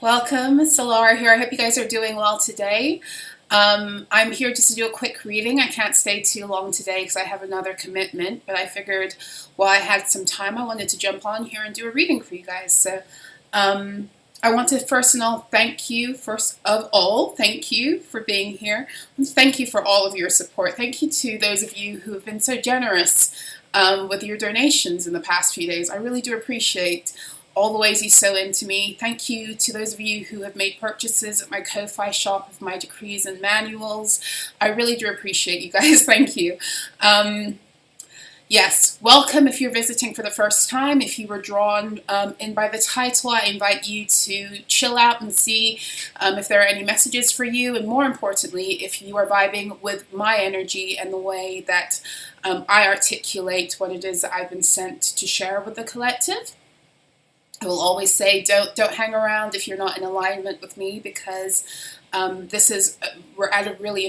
Welcome, Solarah here. I hope you guys are doing well today. I'm here just to do a quick reading. I can't stay too long today because I have another commitment, but I figured while I had some time, I wanted to jump on here and do a reading for you guys. So I want to first of all thank you for being here. Thank you for all of your support. Thank you to those of you who have been so generous with your donations in the past few days. I really do appreciate all the ways you sow into me. Thank you to those of you who have made purchases at my Ko-Fi shop of my decrees and manuals. I really do appreciate you guys. Thank you. Yes, welcome if you're visiting for the first time. If you were drawn in by the title, I invite you to chill out and see if there are any messages for you, and more importantly, if you are vibing with my energy and the way that I articulate what it is that I've been sent to share with the collective. I will always say don't hang around if you're not in alignment with me, because we're at a really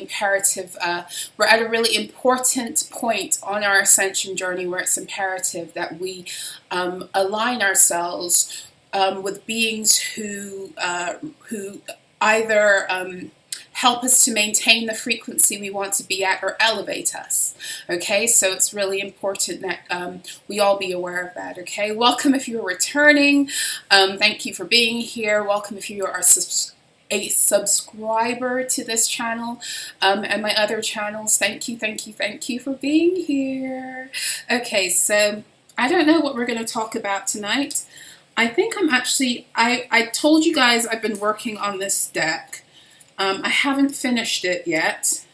important point on our ascension journey where it's imperative that we align ourselves with beings who either help us to maintain the frequency we want to be at or elevate us. Okay, so it's really important that we all be aware of that. Okay, welcome if you're returning. Thank you for being here. Welcome if you are a subscriber to this channel and my other channels. Thank you for being here. Okay, so I don't know what we're going to talk about tonight. I think I told you guys I've been working on this deck. I haven't finished it yet,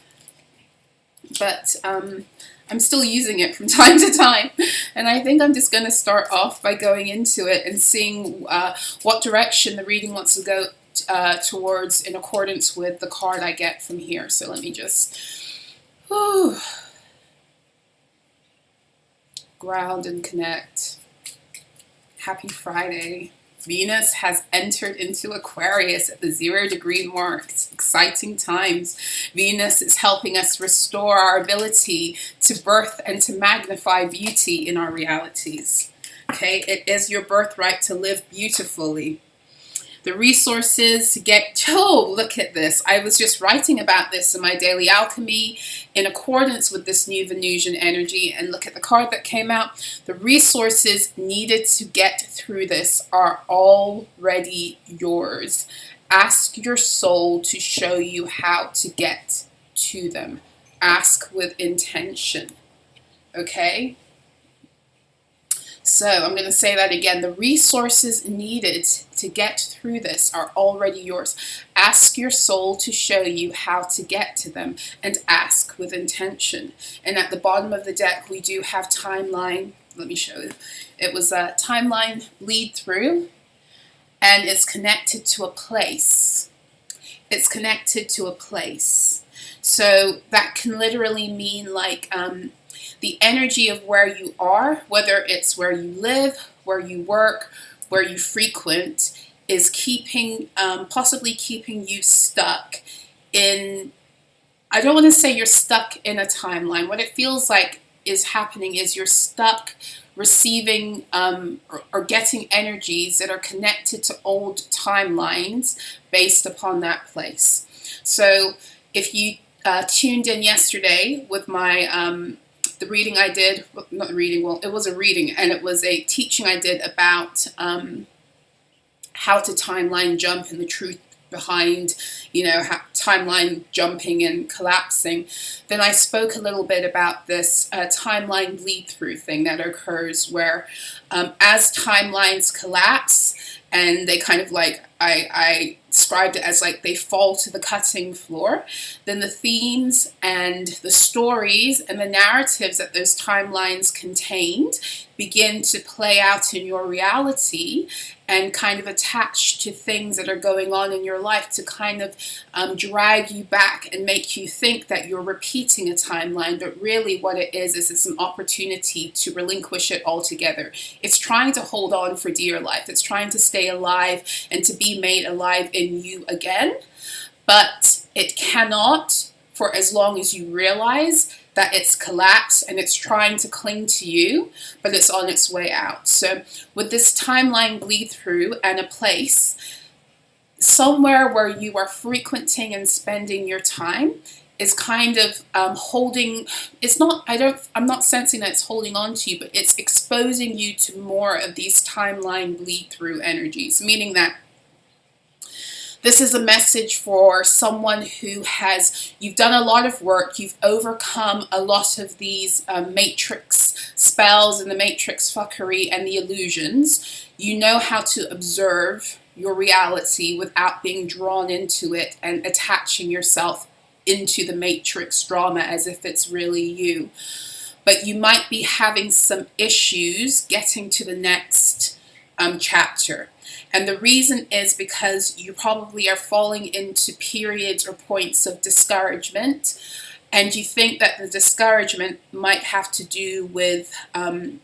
but I'm still using it from time to time, and I think I'm just going to start off by going into it and seeing what direction the reading wants to go towards in accordance with the card I get from here. So let me just ground and connect. Happy Friday. Venus has entered into Aquarius at the 0-degree mark. It's exciting times. Venus is helping us restore our ability to birth and to magnify beauty in our realities. Okay, it is your birthright to live beautifully. The resources to get, look at this. I was just writing about this in my daily alchemy in accordance with this new Venusian energy, and look at the card that came out. The resources needed to get through this are already yours. Ask your soul to show you how to get to them. Ask with intention. Okay? So I'm going to say that again. The resources needed to get through this are already yours. Ask your soul to show you how to get to them, and ask with intention. And at the bottom of the deck, we do have timeline. Let me show you. It was a timeline lead through, and it's connected to a place. It's connected to a place. So that can literally mean like the energy of where you are, whether it's where you live, where you work, where you frequent, is possibly keeping you stuck in, I don't want to say you're stuck in a timeline. What it feels like is happening is you're stuck receiving or getting energies that are connected to old timelines based upon that place. So if you tuned in yesterday with my the reading I did, not the reading, well, it was a reading, and it was a teaching I did about how to timeline jump and the truth behind, how timeline jumping and collapsing. Then I spoke a little bit about this timeline bleed through thing that occurs where as timelines collapse, and they kind of like, I described it as like they fall to the cutting floor, then the themes and the stories and the narratives that those timelines contained begin to play out in your reality and kind of attach to things that are going on in your life to kind of drag you back and make you think that you're repeating a timeline, but really what it is it's an opportunity to relinquish it altogether. It's trying to hold on for dear life. It's trying to stay alive and to be made alive in you again, but it cannot for as long as you realize that it's collapsed and it's trying to cling to you, but it's on its way out. So with this timeline bleed through and a place, somewhere where you are frequenting and spending your time is kind of holding, I'm not sensing that it's holding on to you, but it's exposing you to more of these timeline bleed through energies, meaning that this is a message for someone who you've done a lot of work, you've overcome a lot of these matrix spells and the matrix fuckery and the illusions. You know how to observe your reality without being drawn into it and attaching yourself into the matrix drama as if it's really you. But you might be having some issues getting to the next chapter. And the reason is because you probably are falling into periods or points of discouragement, and you think that the discouragement might have to do with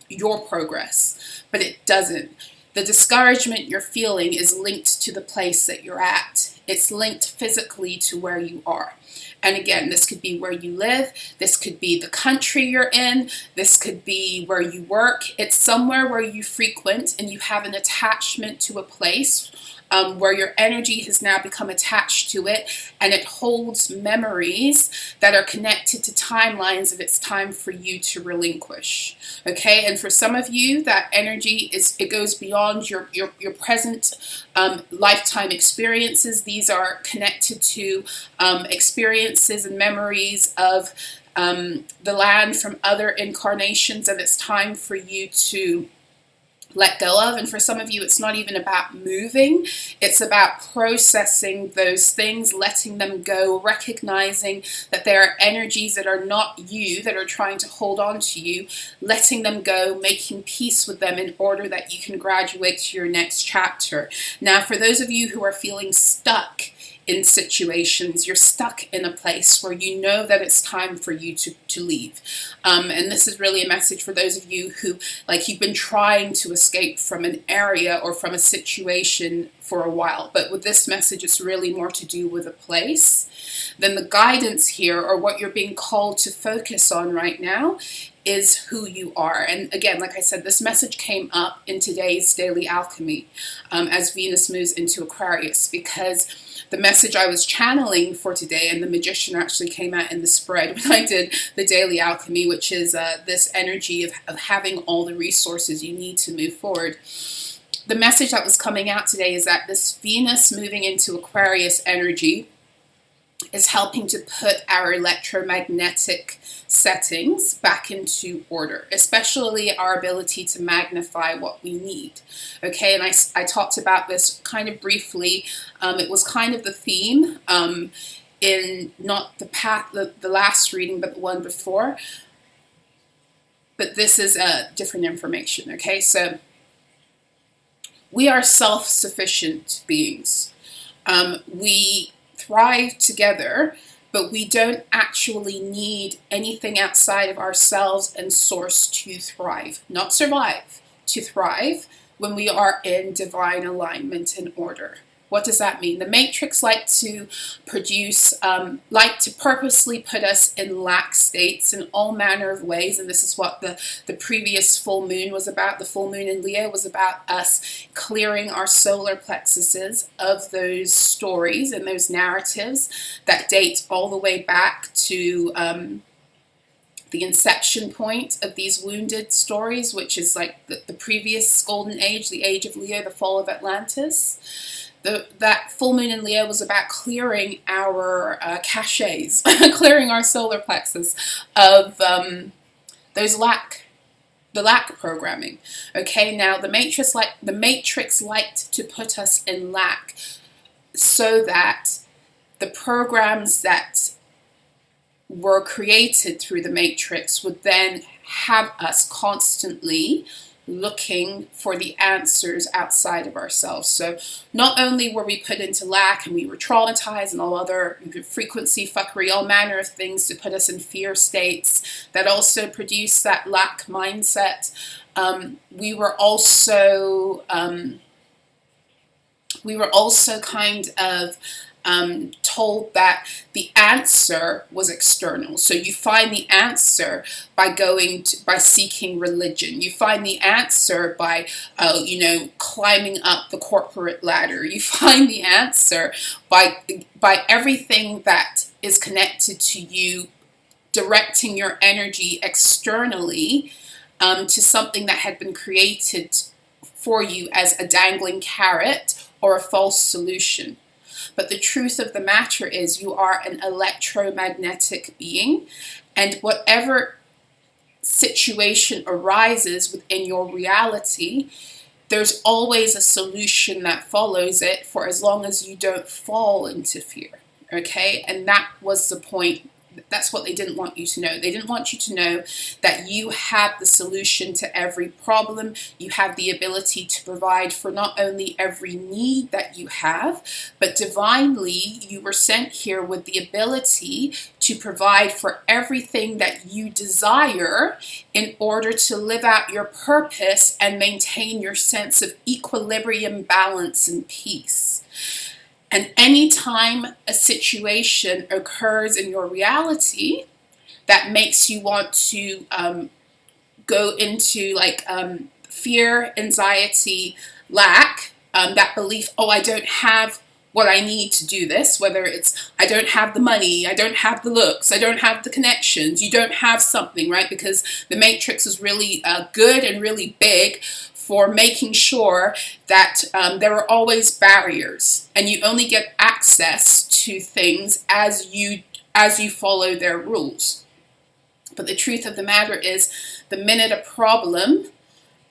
your progress, but it doesn't. The discouragement you're feeling is linked to the place that you're at. It's linked physically to where you are. And again, this could be where you live, this could be the country you're in, this could be where you work. It's somewhere where you frequent and you have an attachment to a place where your energy has now become attached to it, and it holds memories that are connected to timelines that it's time for you to relinquish. Okay, and for some of you, that energy it goes beyond your present lifetime experiences. These are connected to experiences and memories of the land from other incarnations that it's time for you to let go of. And for some of you, it's not even about moving, it's about processing those things, letting them go, recognizing that there are energies that are not you, that are trying to hold on to you, letting them go, making peace with them in order that you can graduate to your next chapter. Now, for those of you who are feeling stuck in situations, you're stuck in a place where you know that it's time for you to leave. And this is really a message for those of you who, like, you've been trying to escape from an area or from a situation for a while. But with this message, it's really more to do with a place. Then the guidance here, or what you're being called to focus on right now, is who you are. And again, like I said, this message came up in today's Daily Alchemy as Venus moves into Aquarius, because the message I was channeling for today, and the Magician actually came out in the spread when I did the Daily Alchemy, which is this energy of having all the resources you need to move forward. The message that was coming out today is that this Venus moving into Aquarius energy is helping to put our electromagnetic settings back into order, especially our ability to magnify what we need. Okay, and I talked about this kind of briefly. It was kind of the theme in not the last reading, but the one before. But this is different information. Okay, so we are self-sufficient beings. We thrive together, but we don't actually need anything outside of ourselves and source to thrive, not survive, to thrive when we are in divine alignment and order. What does that mean? The matrix like to purposely put us in lack states in all manner of ways, and this is what the previous full moon was about. The full moon in Leo was about us clearing our solar plexuses of those stories and those narratives that date all the way back to the inception point of these wounded stories, which is like the previous golden age, the age of Leo, the fall of Atlantis. That full moon in Leo was about clearing our caches, clearing our solar plexus of the lack programming. Okay, now the matrix liked to put us in lack so that the programs that were created through the matrix would then have us constantly looking for the answers outside of ourselves. So not only were we put into lack and we were traumatized and all other frequency fuckery, all manner of things to put us in fear states that also produce that lack mindset, we were also kind of told that the answer was external. So you find the answer by by seeking religion. You find the answer by, climbing up the corporate ladder. You find the answer by everything that is connected to you, directing your energy externally to something that had been created for you as a dangling carrot or a false solution. But the truth of the matter is you are an electromagnetic being, and whatever situation arises within your reality, there's always a solution that follows it for as long as you don't fall into fear. Okay? And that was the point. That's what they didn't want you to know. They didn't want you to know that you have the solution to every problem. You have the ability to provide for not only every need that you have, but divinely you were sent here with the ability to provide for everything that you desire in order to live out your purpose and maintain your sense of equilibrium, balance, and peace. And anytime a situation occurs in your reality that makes you want to go into fear, anxiety, lack, that belief, oh, I don't have what I need to do this, whether it's I don't have the money, I don't have the looks, I don't have the connections, you don't have something, right? Because the matrix is really good and really big for making sure that there are always barriers, and you only get access to things as you follow their rules. But the truth of the matter is, the minute a problem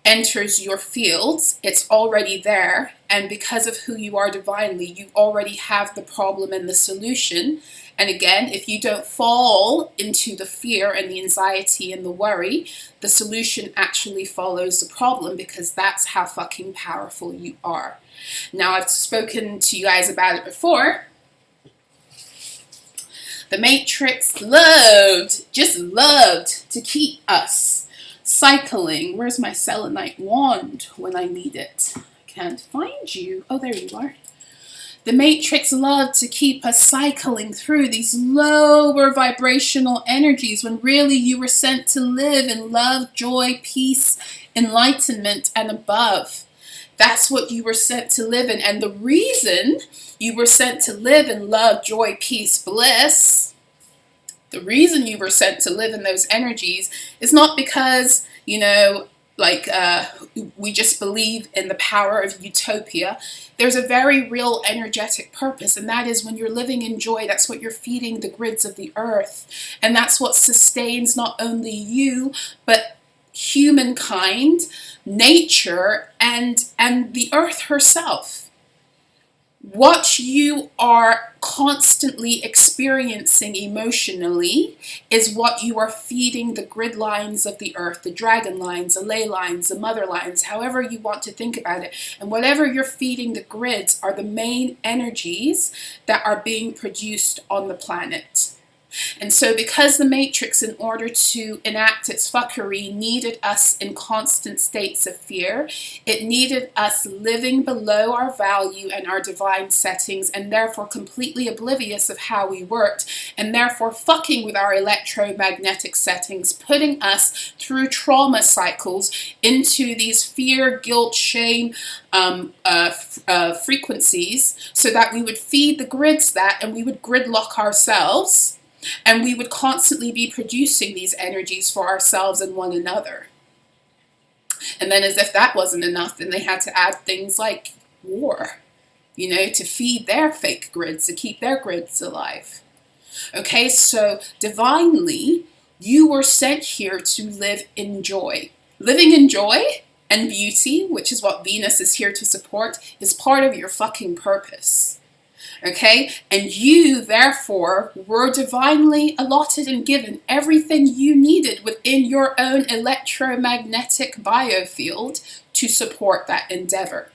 enters your fields, it's already there, and because of who you are divinely, you already have the problem and the solution. And again, if you don't fall into the fear and the anxiety and the worry, the solution actually follows the problem, because that's how fucking powerful you are. Now, I've spoken to you guys about it before. The Matrix just loved to keep us cycling. Where's my selenite wand when I need it? I can't find you. Oh, there you are. The Matrix loved to keep us cycling through these lower vibrational energies when really you were sent to live in love, joy, peace, enlightenment, and above. That's what you were sent to live in. And the reason you were sent to live in love, joy, peace, bliss, the reason you were sent to live in those energies is not because, we just believe in the power of utopia. There's a very real energetic purpose, and that is when you're living in joy, that's what you're feeding the grids of the earth. And that's what sustains not only you, but humankind, nature, and the earth herself. What you are constantly experiencing emotionally is what you are feeding the grid lines of the earth, the dragon lines, the ley lines, the mother lines, however you want to think about it. And whatever you're feeding the grids are the main energies that are being produced on the planet. And so because the Matrix, in order to enact its fuckery, needed us in constant states of fear, it needed us living below our value and our divine settings, and therefore completely oblivious of how we worked, and therefore fucking with our electromagnetic settings, putting us through trauma cycles into these fear, guilt, shame, frequencies, so that we would feed the grids that, and we would gridlock ourselves. And we would constantly be producing these energies for ourselves and one another. And then as if that wasn't enough, then they had to add things like war, to feed their fake grids, to keep their grids alive. Okay, so divinely, you were sent here to live in joy. Living in joy and beauty, which is what Venus is here to support, is part of your fucking purpose. Okay, and you therefore were divinely allotted and given everything you needed within your own electromagnetic biofield to support that endeavor.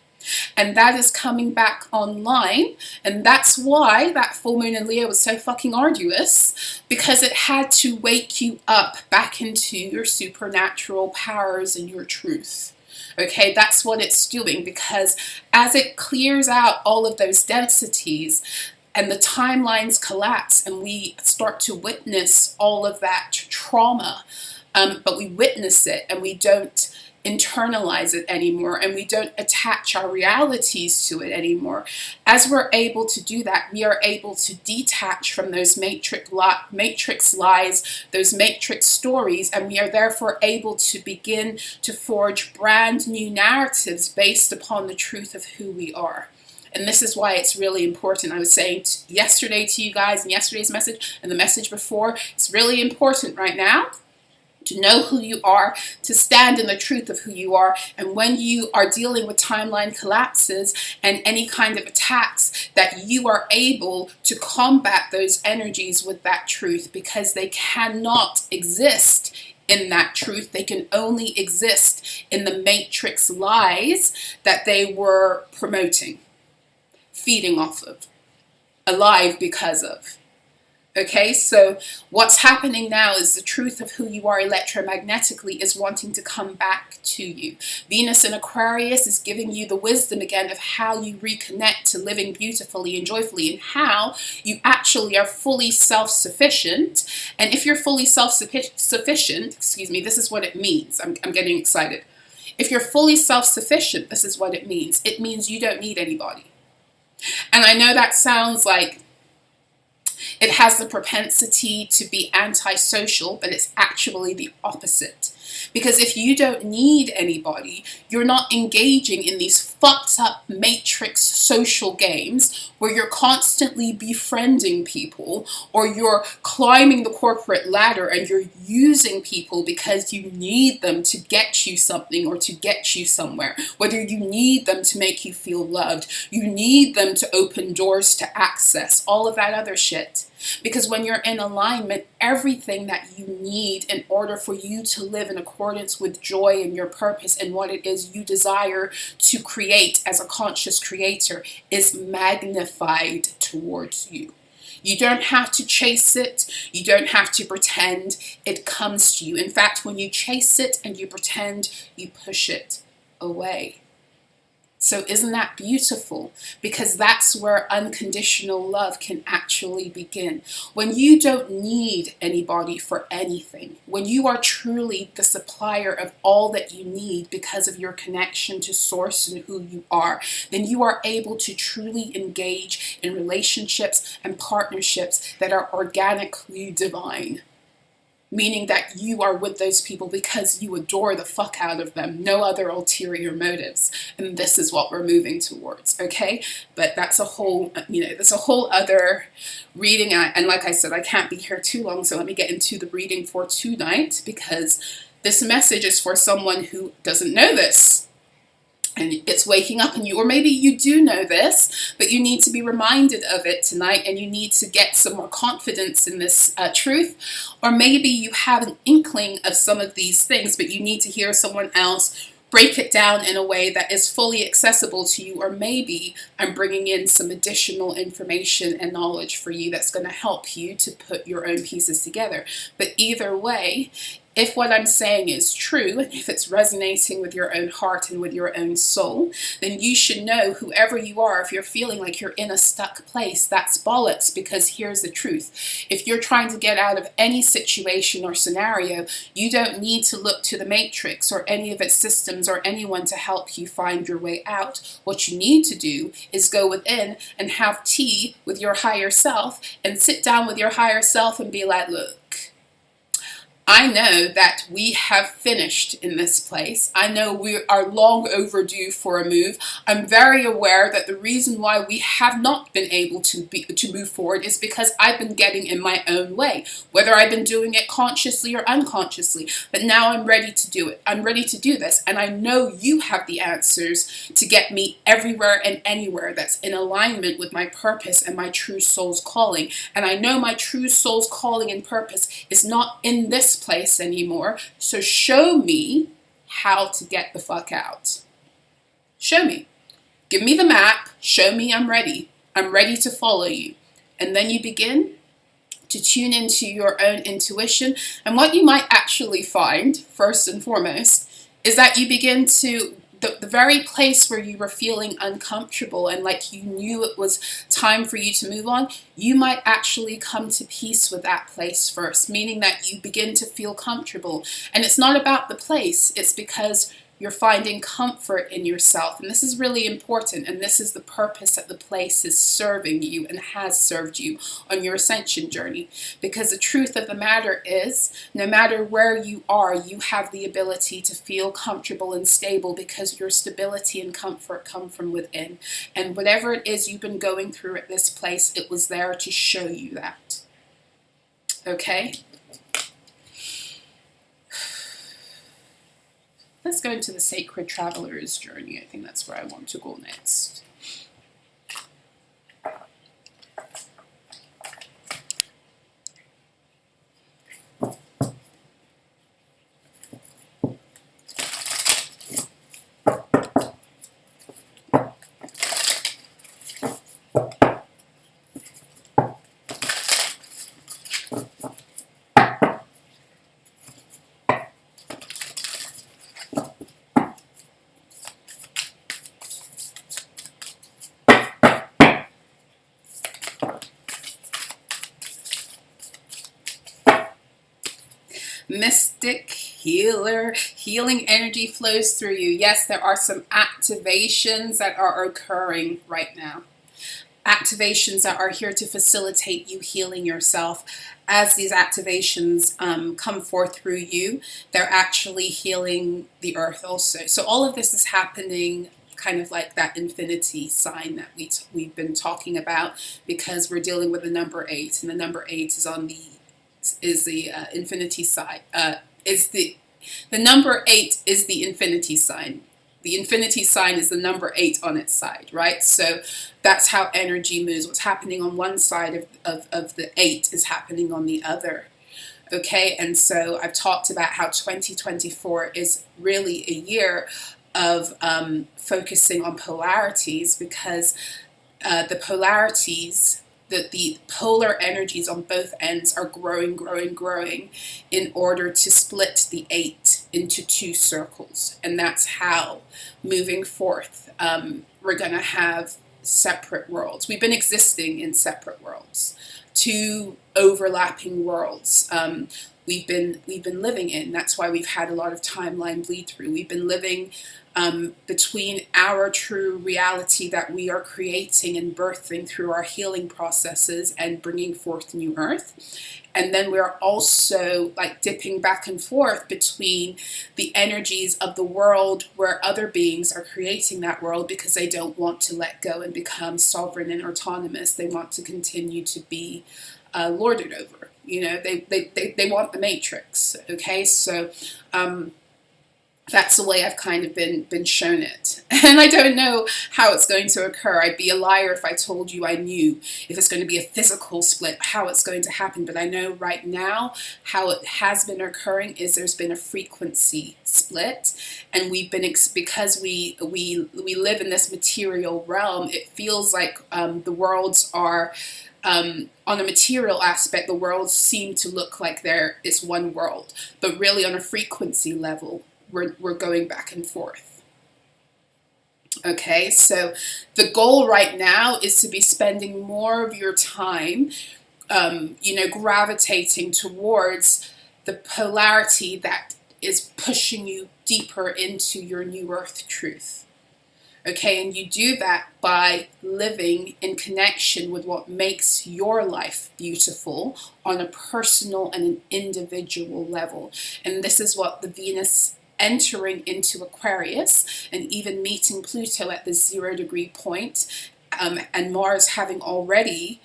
And that is coming back online, and that's why that full moon in Leo was so fucking arduous, because it had to wake you up back into your supernatural powers and your truth. Okay, that's what it's doing, because as it clears out all of those densities, and the timelines collapse and we start to witness all of that trauma, but we witness it and we don't internalize it anymore, and we don't attach our realities to it anymore. As we're able to do that, we are able to detach from those matrix lies, those matrix stories, and we are therefore able to begin to forge brand new narratives based upon the truth of who we are. And this is why it's really important. I was saying yesterday to you guys in yesterday's message and the message before, it's really important right now to know who you are, to stand in the truth of who you are. And when you are dealing with timeline collapses and any kind of attacks, that you are able to combat those energies with that truth, because they cannot exist in that truth. They can only exist in the matrix lies that they were promoting, feeding off of, alive because of. Okay, so what's happening now is the truth of who you are electromagnetically is wanting to come back to you. Venus in Aquarius is giving you the wisdom again of how you reconnect to living beautifully and joyfully, and how you actually are fully self-sufficient. And if you're fully self-sufficient, excuse me, this is what it means. I'm getting excited. If you're fully self-sufficient, this is what it means. It means you don't need anybody. And I know that sounds like it has the propensity to be antisocial, but it's actually the opposite. Because if you don't need anybody, you're not engaging in these fucked up matrix social games where you're constantly befriending people, or you're climbing the corporate ladder and you're using people because you need them to get you something or to get you somewhere. Whether you need them to make you feel loved, you need them to open doors to access, all of that other shit. Because when you're in alignment, everything that you need in order for you to live in accordance with joy and your purpose and what it is you desire to create as a conscious creator is magnified towards you. You don't have to chase it. You don't have to pretend. It comes to you. In fact, when you chase it and you pretend, you push it away. So isn't that beautiful? Because that's where unconditional love can actually begin. When you don't need anybody for anything, when you are truly the supplier of all that you need because of your connection to source and who you are, then you are able to truly engage in relationships and partnerships that are organically divine. Meaning that you are with those people because you adore the fuck out of them, no other ulterior motives. And this is what we're moving towards, okay? But that's a whole, that's a whole other reading. And like I said, I can't be here too long, so let me get into the reading for tonight, because this message is for someone who doesn't know this. And it's waking up in you, or maybe you do know this, but you need to be reminded of it tonight, and you need to get some more confidence in this truth. Or maybe you have an inkling of some of these things, but you need to hear someone else break it down in a way that is fully accessible to you. Or maybe I'm bringing in some additional information and knowledge for you that's going to help you to put your own pieces together. But either way, if what I'm saying is true, and if it's resonating with your own heart and with your own soul, then you should know, whoever you are, if you're feeling like you're in a stuck place, that's bollocks, because here's the truth. If you're trying to get out of any situation or scenario, you don't need to look to the matrix or any of its systems or anyone to help you find your way out. What you need to do is go within and have tea with your higher self, and sit down with your higher self and be like, look, I know that we have finished in this place. I know we are long overdue for a move. I'm very aware that the reason why we have not been able to move forward is because I've been getting in my own way, whether I've been doing it consciously or unconsciously. But now I'm ready to do it. I'm ready to do this. And I know you have the answers to get me everywhere and anywhere that's in alignment with my purpose and my true soul's calling. And I know my true soul's calling and purpose is not in this place anymore. So show me how to get the fuck out. Show me. Give me the map. Show me I'm ready. I'm ready to follow you. And then you begin to tune into your own intuition. And what you might actually find, first and foremost, is that you begin to the very place where you were feeling uncomfortable and like you knew it was time for you to move on, you might actually come to peace with that place first, meaning that you begin to feel comfortable. And it's not about the place, it's because you're finding comfort in yourself. And this is really important. And this is the purpose that the place is serving you and has served you on your ascension journey. Because the truth of the matter is, no matter where you are, you have the ability to feel comfortable and stable because your stability and comfort come from within. And whatever it is you've been going through at this place, it was there to show you that. Okay? Let's go into the Sacred Traveler's Journey. I think that's where I want to go next. Mystic healer, healing energy flows through you. Yes, there are some activations that are occurring right now. Activations that are here to facilitate you healing yourself. As these activations come forth through you, they're actually healing the earth also. So all of this is happening kind of like that infinity sign that we've been talking about, because we're dealing with the number 8, and the number 8 is on the infinity side. The number 8 is the infinity sign. The infinity sign is the number 8 on its side, right? So that's how energy moves. What's happening on one side of the 8 is happening on the other. Okay, and so I've talked about how 2024 is really a year of focusing on polarities, because the polarities, the polar energies on both ends are growing in order to split the 8 into 2 circles. And that's how, moving forth, we're going to have separate worlds. We've been existing in separate worlds, 2 overlapping worlds. We've been living in. That's why we've had a lot of timeline bleed through. We've been living between our true reality that we are creating and birthing through our healing processes and bringing forth new earth. And then we're also like dipping back and forth between the energies of the world where other beings are creating that world because they don't want to let go and become sovereign and autonomous. They want to continue to be lorded over. You know, they want the matrix. Okay, so that's the way I've kind of been shown it. And I don't know how it's going to occur. I'd be a liar if I told you I knew if it's going to be a physical split, how it's going to happen. But I know right now how it has been occurring is there's been a frequency split. And we've been, because we live in this material realm, it feels like the worlds are, on a material aspect, the worlds seem to look like it's one world. But really on a frequency level, we're going back and forth. Okay, so the goal right now is to be spending more of your time, gravitating towards the polarity that is pushing you deeper into your new earth truth. Okay, and you do that by living in connection with what makes your life beautiful on a personal and an individual level. And this is what the Venus entering into Aquarius and even meeting Pluto at the 0 degree point, and Mars having already,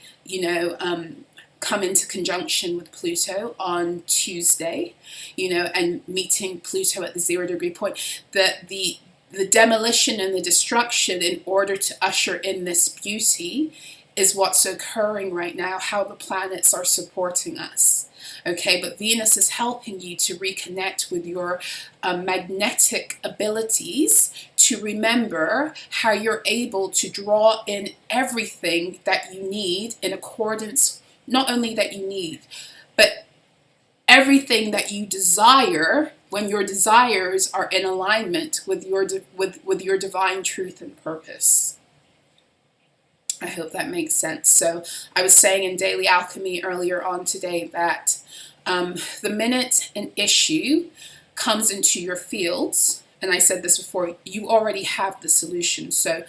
come into conjunction with Pluto on Tuesday, and meeting Pluto at the 0 degree point, the demolition and the destruction in order to usher in this beauty is what's occurring right now, how the planets are supporting us. Okay, but Venus is helping you to reconnect with your magnetic abilities, to remember how you're able to draw in everything that you need in accordance, not only that you need, but everything that you desire when your desires are in alignment with your divine truth and purpose. I hope that makes sense. So I was saying in Daily Alchemy earlier on today that the minute an issue comes into your fields, and I said this before, you already have the solution. So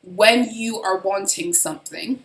when you are wanting something,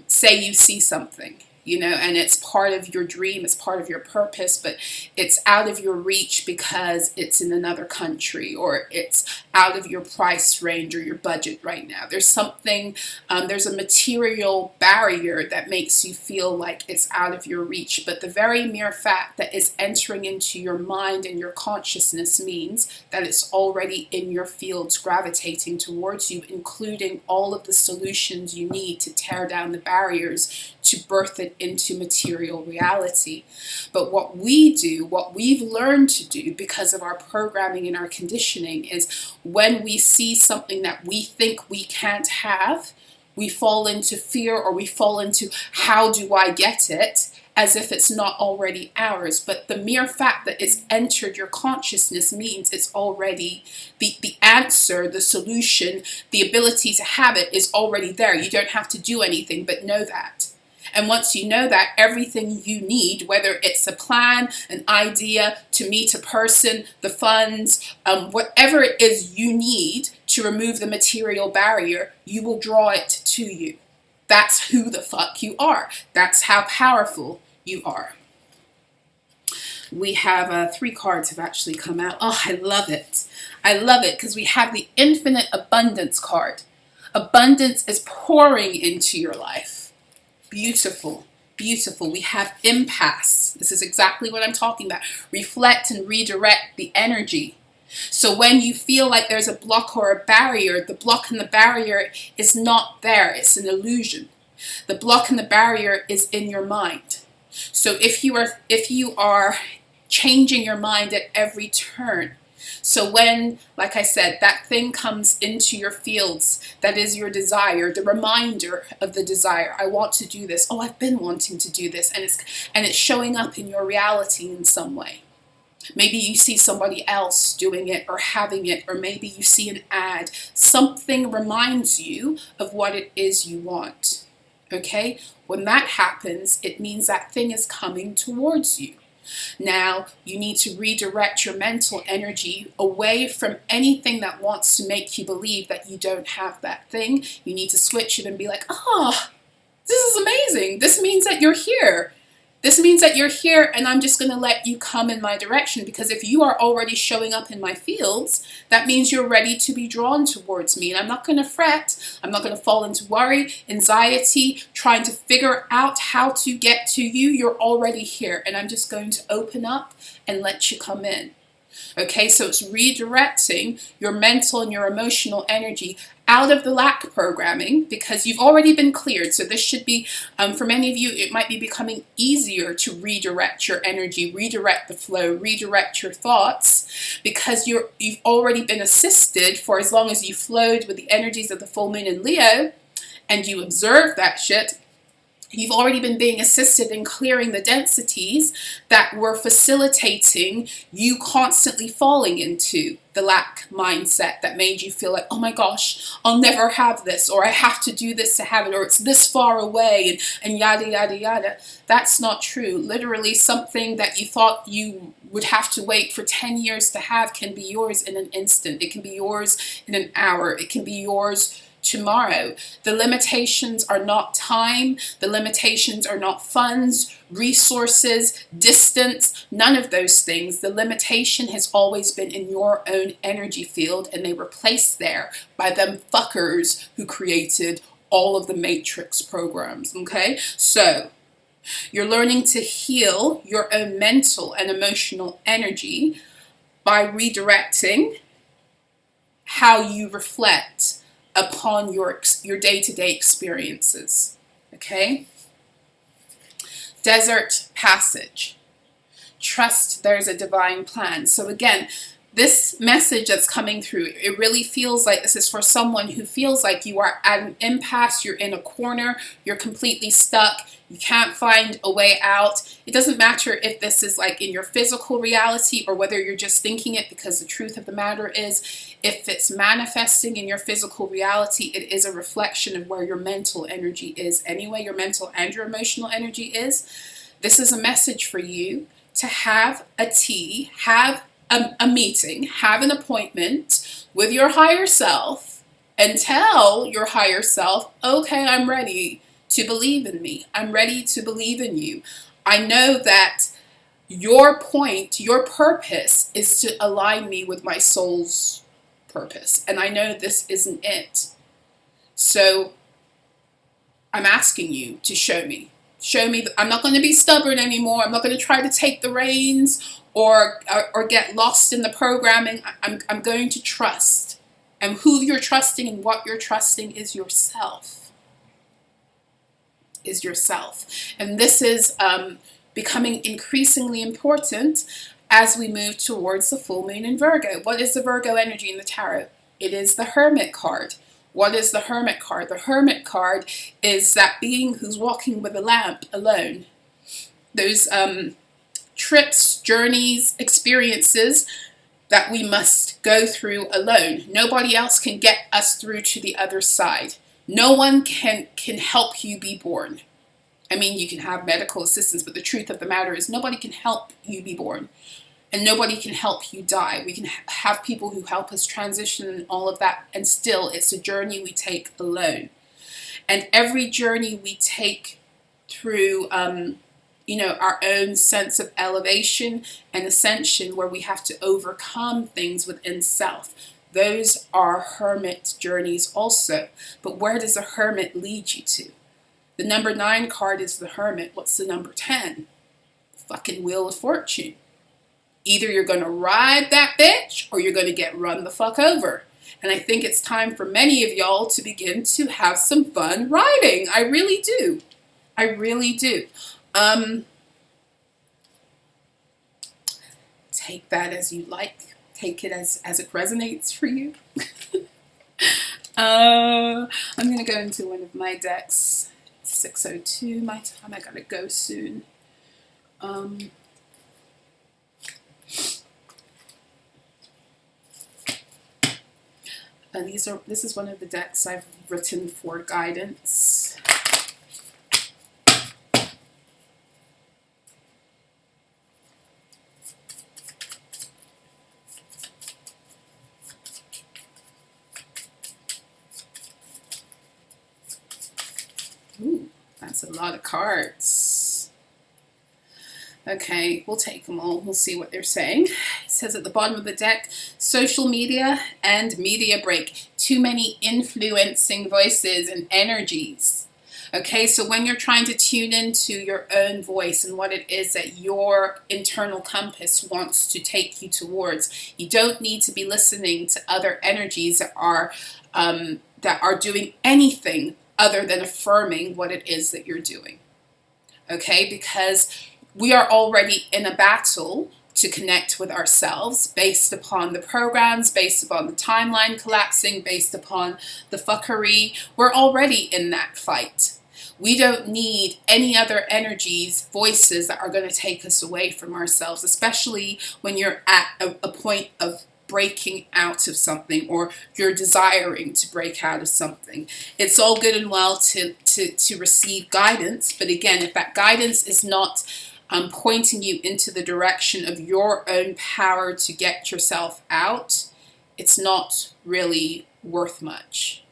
say you see something, and it's part of your dream, it's part of your purpose, but it's out of your reach because it's in another country, or it's out of your price range or your budget right now. There's something, there's a material barrier that makes you feel like it's out of your reach, but the very mere fact that it's entering into your mind and your consciousness means that it's already in your fields, gravitating towards you, including all of the solutions you need to tear down the barriers to birth it into material reality. But what we do, what we've learned to do because of our programming and our conditioning, is when we see something that we think we can't have, we fall into fear, or we fall into, how do I get it, as if it's not already ours. But the mere fact that it's entered your consciousness means it's already, the answer, the solution, the ability to have it is already there. You don't have to do anything but know that. And once you know that, everything you need, whether it's a plan, an idea, to meet a person, the funds, whatever it is you need to remove the material barrier, you will draw it to you. That's who the fuck you are. That's how powerful you are. We have 3 cards have actually come out. Oh, I love it. I love it because we have the infinite abundance card. Abundance is pouring into your life. Beautiful, beautiful. We have impasse. This is exactly what I'm talking about. Reflect and redirect the energy. So when you feel like there's a block or a barrier, the block and the barrier is not there. It's an illusion. The block and the barrier is in your mind. So if you are changing your mind at every turn, so when, like I said, that thing comes into your fields, that is your desire, the reminder of the desire. I want to do this. Oh, I've been wanting to do this. And it's showing up in your reality in some way. Maybe you see somebody else doing it or having it, or maybe you see an ad. Something reminds you of what it is you want. Okay? When that happens, it means that thing is coming towards you. Now, you need to redirect your mental energy away from anything that wants to make you believe that you don't have that thing. You need to switch it and be like, oh, this is amazing. This means that you're here. This means that you're here, and I'm just going to let you come in my direction, because if you are already showing up in my fields, that means you're ready to be drawn towards me. And I'm not going to fret. I'm not going to fall into worry, anxiety, trying to figure out how to get to you. You're already here, and I'm just going to open up and let you come in. Okay, so it's redirecting your mental and your emotional energy out of the lack programming, because you've already been cleared. So this should be, for many of you, it might be becoming easier to redirect your energy, redirect the flow, redirect your thoughts, because you've already been assisted for as long as you flowed with the energies of the full moon in Leo, and you observe that shit. You've already been being assisted in clearing the densities that were facilitating you constantly falling into the lack mindset that made you feel like, oh my gosh, I'll never have this, or I have to do this to have it, or it's this far away, and yada, yada, yada. That's not true. Literally, something that you thought you would have to wait for 10 years to have can be yours in an instant. It can be yours in an hour. It can be yours tomorrow. The limitations are not time. The limitations are not funds, resources, distance, none of those things. The limitation has always been in your own energy field, and they were placed there by them fuckers who created all of the matrix programs. Okay, so you're learning to heal your own mental and emotional energy by redirecting how you reflect upon your day-to-day experiences. Okay? Desert passage. Trust there's a divine plan. So again, this message that's coming through, it really feels like this is for someone who feels like you are at an impasse, you're in a corner, you're completely stuck, you can't find a way out. It doesn't matter if this is like in your physical reality or whether you're just thinking it, because the truth of the matter is, if it's manifesting in your physical reality, it is a reflection of where your mental energy is anyway, your mental and your emotional energy is. This is a message for you to have a tea, have a meeting, have an appointment with your higher self and tell your higher self, okay, I'm ready to believe in me. I'm ready to believe in you. I know that your point, your purpose is to align me with my soul's purpose. And I know this isn't it. So I'm asking you to show me. Show me that I'm not going to be stubborn anymore. I'm not going to try to take the reins or get lost in the programming. I'm going to trust. And who you're trusting and what you're trusting is yourself. Is yourself. And this is becoming increasingly important as we move towards the full moon in Virgo. What is the Virgo energy in the tarot? It is the Hermit card. What is the Hermit card? The Hermit card is that being who's walking with a lamp alone. Those trips, journeys, experiences that we must go through alone. Nobody else can get us through to the other side. No one can help you be born. I mean, you can have medical assistance, but the truth of the matter is nobody can help you be born. And nobody can help you die. We can have people who help us transition and all of that. And still, it's a journey we take alone. And every journey we take through, our own sense of elevation and ascension, where we have to overcome things within self. Those are hermit journeys also. But where does a hermit lead you to? The number 9 card is the Hermit. What's the number 10? Fucking Wheel of Fortune. Either you're going to ride that bitch or you're going to get run the fuck over. And I think it's time for many of y'all to begin to have some fun riding. I really do. I really do. Take that as you like. Take it as it resonates for you. I'm going to go into one of my decks. 6:02 my time. I gotta go soon. This is one of the decks I've written for guidance. Ooh, that's a lot of cards. Okay, we'll take them all. We'll see what they're saying. It says at the bottom of the deck, social media and media break. Too many influencing voices and energies. Okay, so when you're trying to tune into your own voice and what it is that your internal compass wants to take you towards, you don't need to be listening to other energies that are doing anything other than affirming what it is that you're doing. Okay, because we are already in a battle to connect with ourselves based upon the programs, based upon the timeline collapsing, based upon the fuckery. We're already in that fight. We don't need any other energies, voices that are going to take us away from ourselves, especially when you're at a point of breaking out of something, or you're desiring to break out of something. It's all good and well to receive guidance, but again, if that guidance is not pointing you into the direction of your own power to get yourself out, it's not really worth much.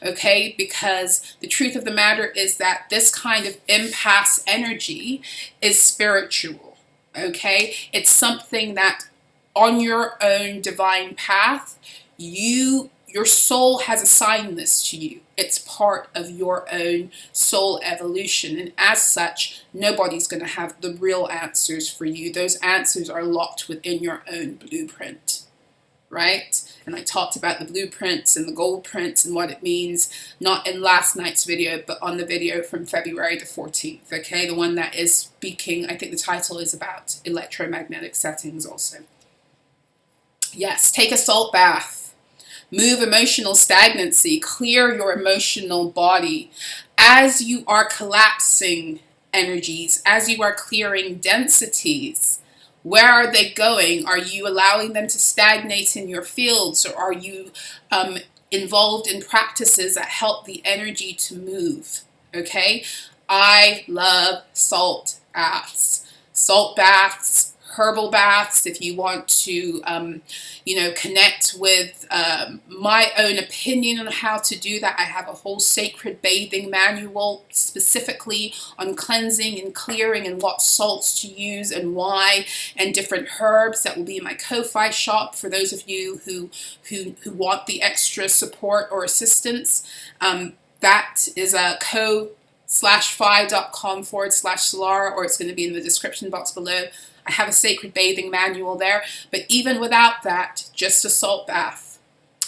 Okay, because the truth of the matter is that this kind of impasse energy is spiritual. Okay, it's something that on your own divine path, your soul has assigned this to you. It's part of your own soul evolution. And as such, nobody's going to have the real answers for you. Those answers are locked within your own blueprint, right? And I talked about the blueprints and the gold prints and what it means, not in last night's video, but on the video from February the 14th, okay? The one that is speaking, I think the title is about electromagnetic settings also. Yes, take a salt bath. Move emotional stagnancy. Clear your emotional body. As you are collapsing energies, as you are clearing densities, where are they going? Are you allowing them to stagnate in your fields, or are you involved in practices that help the energy to move? Okay? I love salt baths. Salt baths, herbal baths, if you want to, connect with my own opinion on how to do that. I have a whole sacred bathing manual specifically on cleansing and clearing and what salts to use and why, and different herbs that will be in my Ko-Fi shop for those of you who want the extra support or assistance. That is a ko/fi.com/Solarah, or it's going to be in the description box below. I have a sacred bathing manual there, but even without that, just a salt bath.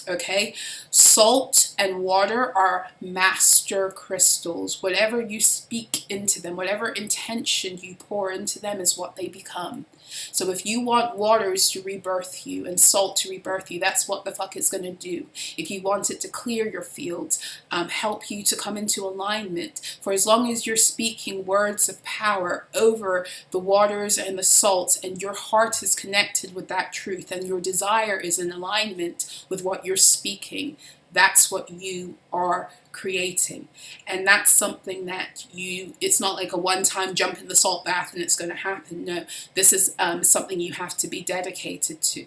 Okay, salt and water are master crystals. Whatever you speak into them, whatever intention you pour into them is what they become. So if you want waters to rebirth you and salt to rebirth you, that's what the fuck it's going to do. If you want it to clear your fields, help you to come into alignment, for as long as you're speaking words of power over the waters and the salts, and your heart is connected with that truth, and your desire is in alignment with what you're speaking, that's what you are creating. And that's something that it's not like a one-time jump in the salt bath and it's going to happen. No, this is something you have to be dedicated to.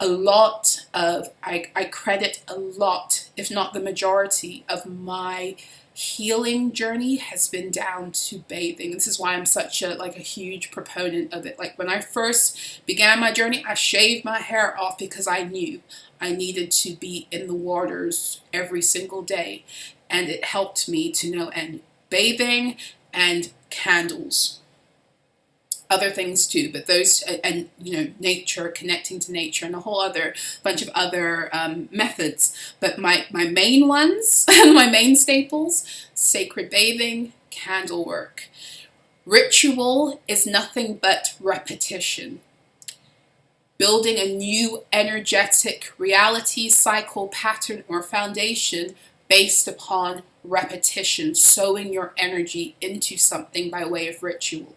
I credit a lot, if not the majority, of my healing journey has been down to bathing. This is why I'm such a huge proponent of it. Like when I first began my journey, I shaved my hair off because I knew I needed to be in the waters every single day, and it helped me to know. And bathing and candles, other things too, but those, and nature, connecting to nature, and a whole other bunch of other methods. But my main ones, my main staples: sacred bathing, candle work. Ritual is nothing but repetition. Building a new energetic reality, cycle, pattern, or foundation based upon repetition, sowing your energy into something by way of ritual.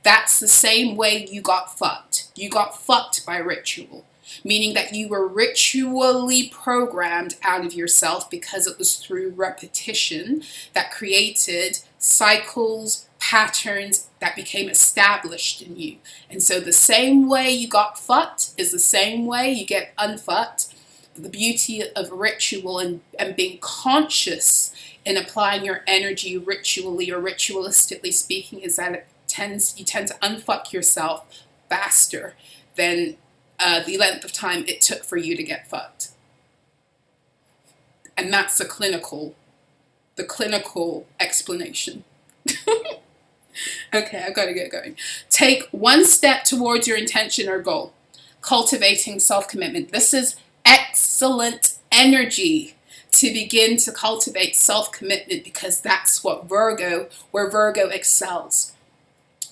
That's the same way you got fucked. You got fucked by ritual, meaning that you were ritually programmed out of yourself because it was through repetition that created cycles, patterns that became established in you. And so the same way you got fucked is the same way you get unfucked. The beauty of ritual and being conscious in applying your energy ritually or ritualistically speaking is that you tend to unfuck yourself faster than the length of time it took for you to get fucked. And that's the clinical explanation. Okay, I've got to get going. Take one step towards your intention or goal. Cultivating self-commitment. This is excellent energy to begin to cultivate self-commitment, because that's what Virgo excels.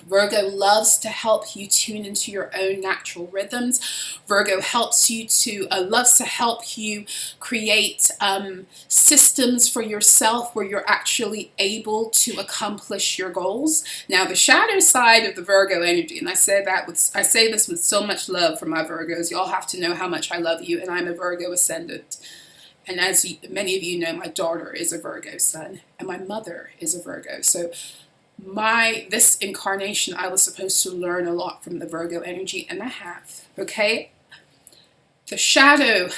Virgo loves to help you tune into your own natural rhythms. Virgo loves to help you create systems for yourself where you're actually able to accomplish your goals. Now, the shadow side of the Virgo energy, and I say this with so much love for my Virgos. Y'all have to know how much I love you, and I'm a Virgo ascendant. And as many of you know, my daughter is a Virgo sun, and my mother is a Virgo. So this incarnation, I was supposed to learn a lot from the Virgo energy, and I have, okay? The shadow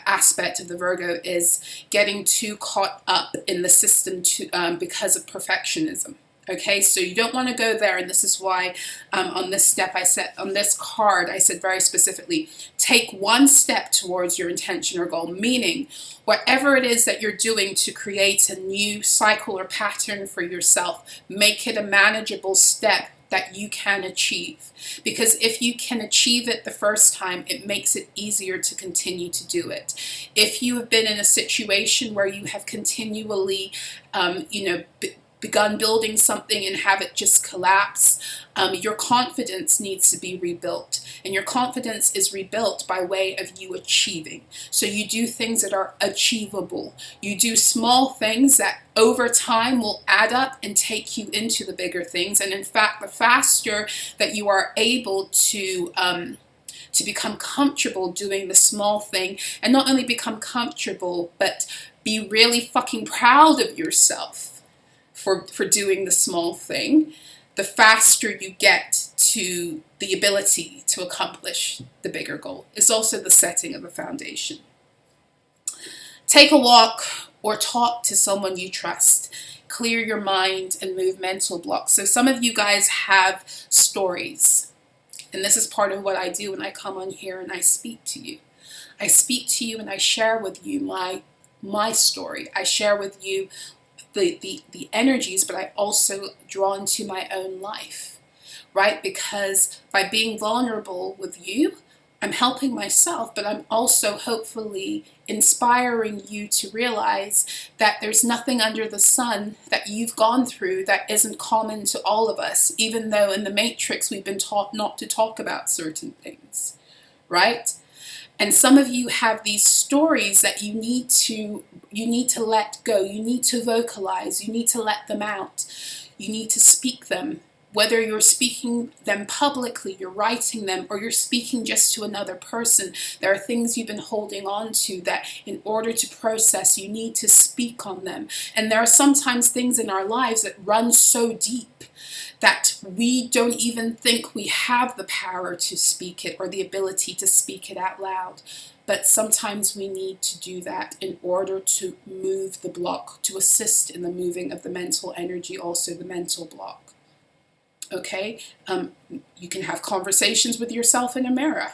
aspect of the Virgo is getting too caught up in the system because of perfectionism. Okay, so you don't want to go there, and this is why on this card I said very specifically, take one step towards your intention or goal, meaning whatever it is that you're doing to create a new cycle or pattern for yourself, make it a manageable step that you can achieve. Because if you can achieve it the first time, it makes it easier to continue to do it. If you have been in a situation where you have continually, begun building something and have it just collapse, your confidence needs to be rebuilt. And your confidence is rebuilt by way of you achieving. So you do things that are achievable. You do small things that over time will add up and take you into the bigger things. And in fact, the faster that you are able to become comfortable doing the small thing, and not only become comfortable, but be really fucking proud of yourself for doing the small thing, the faster you get to the ability to accomplish the bigger goal. It's also the setting of a foundation. Take a walk or talk to someone you trust. Clear your mind and move mental blocks. So some of you guys have stories. And this is part of what I do when I come on here and I speak to you. I speak to you and I share with you my story. I share with you the energies, but I also draw into my own life, right? Because by being vulnerable with you, I'm helping myself, but I'm also hopefully inspiring you to realize that there's nothing under the sun that you've gone through that isn't common to all of us, even though in the Matrix we've been taught not to talk about certain things, right? And some of you have these stories that you need to let go. You need to vocalize. You need to let them out. You need to speak them. Whether you're speaking them publicly, you're writing them, or you're speaking just to another person, there are things you've been holding on to that in order to process, you need to speak on them. And there are sometimes things in our lives that run so deep that we don't even think we have the power to speak it or the ability to speak it out loud. But sometimes we need to do that in order to move the block, to assist in the moving of the mental energy, also the mental block. Okay? You can have conversations with yourself in a mirror.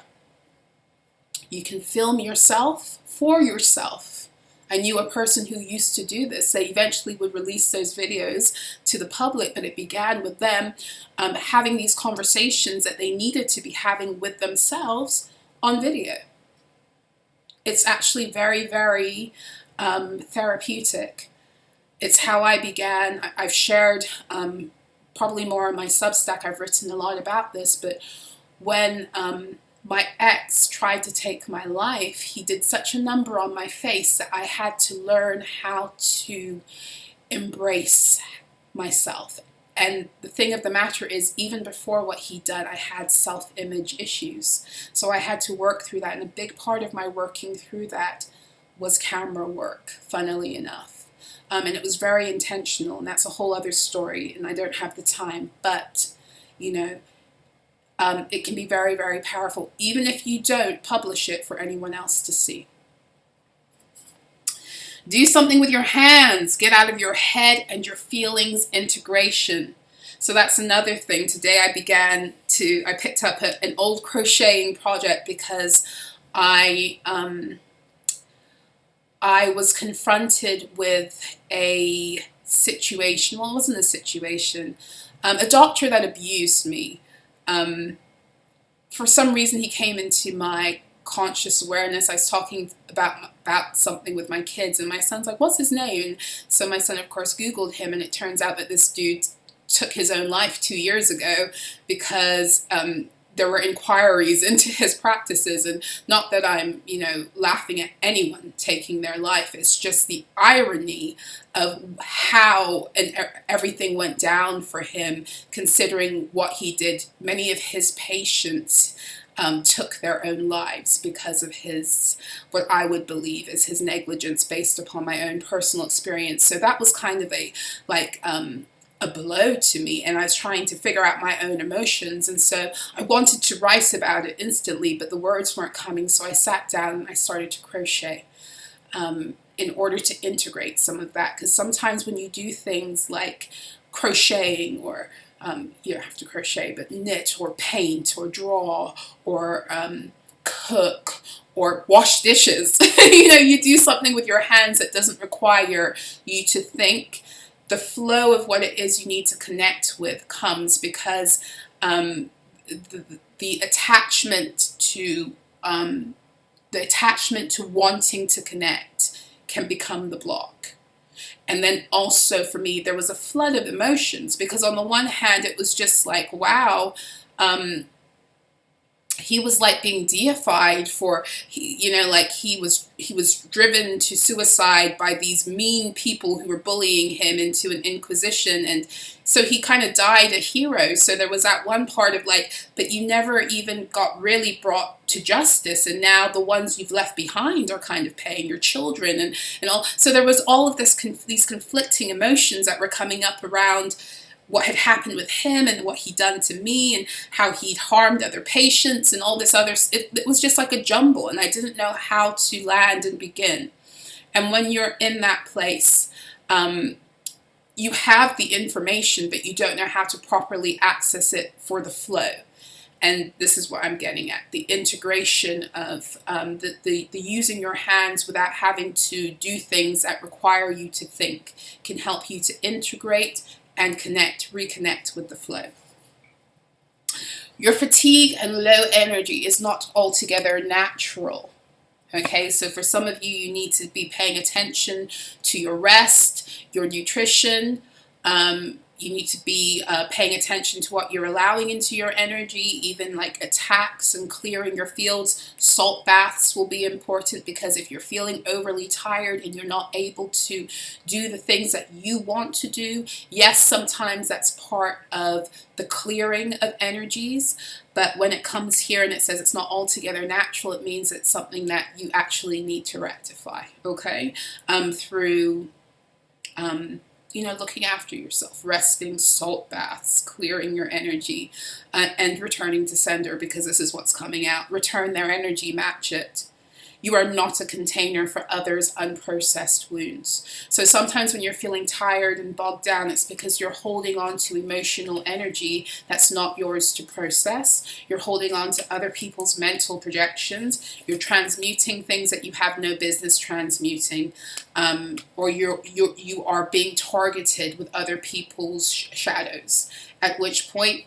You can film yourself for yourself. I knew a person who used to do this. They eventually would release those videos to the public, but it began with them having these conversations that they needed to be having with themselves on video. It's actually very, very therapeutic. It's how I began. I've shared probably more on my Substack. I've written a lot about this, but when my ex tried to take my life, he did such a number on my face that I had to learn how to embrace myself. And the thing of the matter is, even before what he did, I had self-image issues. So I had to work through that. And a big part of my working through that was camera work, funnily enough. And it was very intentional, and that's a whole other story, and I don't have the time. But, you know, it can be very, very powerful, even if you don't publish it for anyone else to see. Do something with your hands. Get out of your head and your feelings integration. So that's another thing. Today I picked up an old crocheting project because I was confronted with a situation. Well, it wasn't a situation. A doctor that abused me. For some reason, he came into my conscious awareness. I was talking about something with my kids, and my son's like, "What's his name?" And so my son, of course, Googled him, and it turns out that this dude took his own life 2 years ago because there were inquiries into his practices. And not that I'm, laughing at anyone taking their life. It's just the irony of how everything went down for him, considering what he did. Many of his patients took their own lives because of what I would believe is his negligence based upon my own personal experience. So that was kind of a blow to me, and I was trying to figure out my own emotions, and so I wanted to write about it instantly, but the words weren't coming, so I sat down and I started to crochet in order to integrate some of that, because sometimes when you do things like crocheting, or you don't have to crochet, but knit or paint or draw or cook or wash dishes, you do something with your hands that doesn't require you to think. The flow of what it is you need to connect with comes because the attachment to wanting to connect can become the block. And then also for me, there was a flood of emotions, because on the one hand, it was just like, wow, he was like being deified for, like he was driven to suicide by these mean people who were bullying him into an inquisition, and so he kind of died a hero. So there was that one part of like, but you never even got really brought to justice, and now the ones you've left behind are kind of paying, your children and all. So there was all of these conflicting emotions that were coming up around what had happened with him and what he'd done to me and how he'd harmed other patients and all this other. It was just like a jumble, and I didn't know how to land and begin. And when you're in that place, you have the information, but you don't know how to properly access it for the flow. And this is what I'm getting at. The integration of the using your hands without having to do things that require you to think can help you to integrate and reconnect with the flow. Your fatigue and low energy is not altogether natural. Okay, so for some of you, you need to be paying attention to your rest, your nutrition. You need to be paying attention to what you're allowing into your energy, even like attacks and clearing your fields. Salt baths will be important, because if you're feeling overly tired and you're not able to do the things that you want to do, yes, sometimes that's part of the clearing of energies. But when it comes here and it says it's not altogether natural, it means it's something that you actually need to rectify, okay? Through looking after yourself, resting, salt baths, clearing your energy, and returning to sender, because this is what's coming out. Return their energy, match it. You are not a container for others' unprocessed wounds. So sometimes when you're feeling tired and bogged down, it's because you're holding on to emotional energy that's not yours to process. You're holding on to other people's mental projections. You're transmuting things that you have no business transmuting, or you are being targeted with other people's shadows. At which point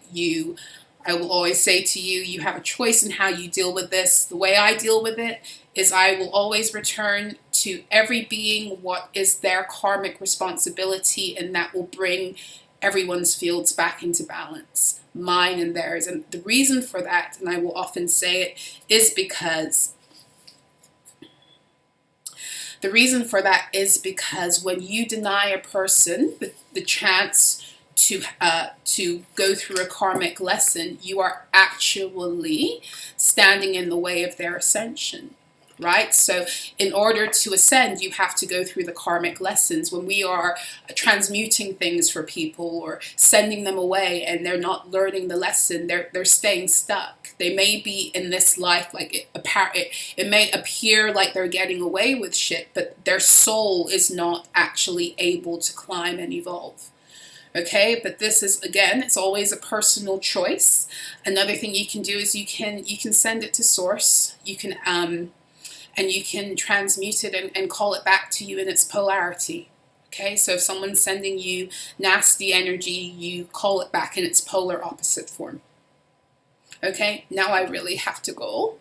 I will always say to you, you have a choice in how you deal with this. The way I deal with it is I will always return to every being what is their karmic responsibility, and that will bring everyone's fields back into balance, mine and theirs. And the reason for that, and I will often say it, is because when you deny a person the chance to go through a karmic lesson, you are actually standing in the way of their ascension, right? So in order to ascend, you have to go through the karmic lessons. When we are transmuting things for people or sending them away and they're not learning the lesson, they're staying stuck. They may be in this life, like it may appear like they're getting away with shit, but their soul is not actually able to climb and evolve. Okay, but this is, again, it's always a personal choice. Another thing you can do is you can send it to source. You can and you can transmute it and call it back to you in its polarity. Okay, so if someone's sending you nasty energy, you call it back in its polar opposite form. Okay, now I really have to go.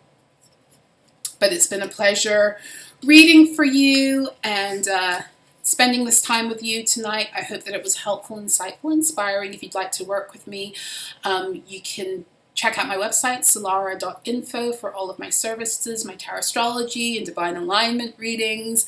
But it's been a pleasure reading for you and spending this time with you tonight. I hope that it was helpful, insightful, inspiring. If you'd like to work with me, you can check out my website, solarah.info, for all of my services, my tarot astrology and divine alignment readings,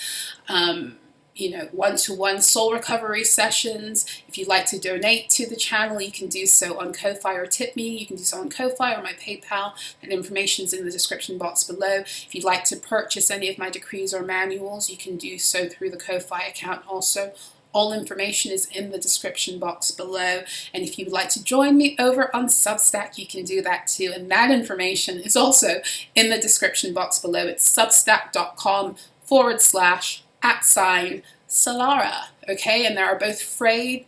one-to-one soul recovery sessions. If you'd like to donate to the channel, you can do so on Ko-Fi or TipMe. You can do so on Ko-Fi or my PayPal, and information's in the description box below. If you'd like to purchase any of my decrees or manuals, you can do so through the Ko-Fi account also. All information is in the description box below. And if you would like to join me over on Substack, you can do that too. And that information is also in the description box below. It's substack.com/@Solarah. Okay, and there are both I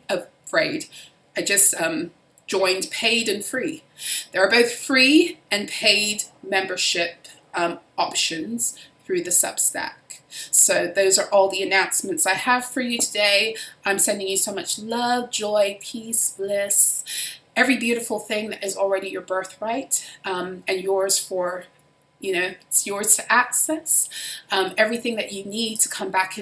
just joined paid and free. There are both free and paid membership options through the Substack. So those are all the announcements I have for you today. I'm sending you so much love, joy, peace, bliss, every beautiful thing that is already your birthright, and yours for, it's yours to access. Everything that you need to come back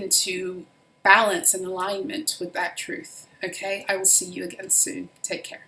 balance and alignment with that truth. Okay, I will see you again soon. Take care.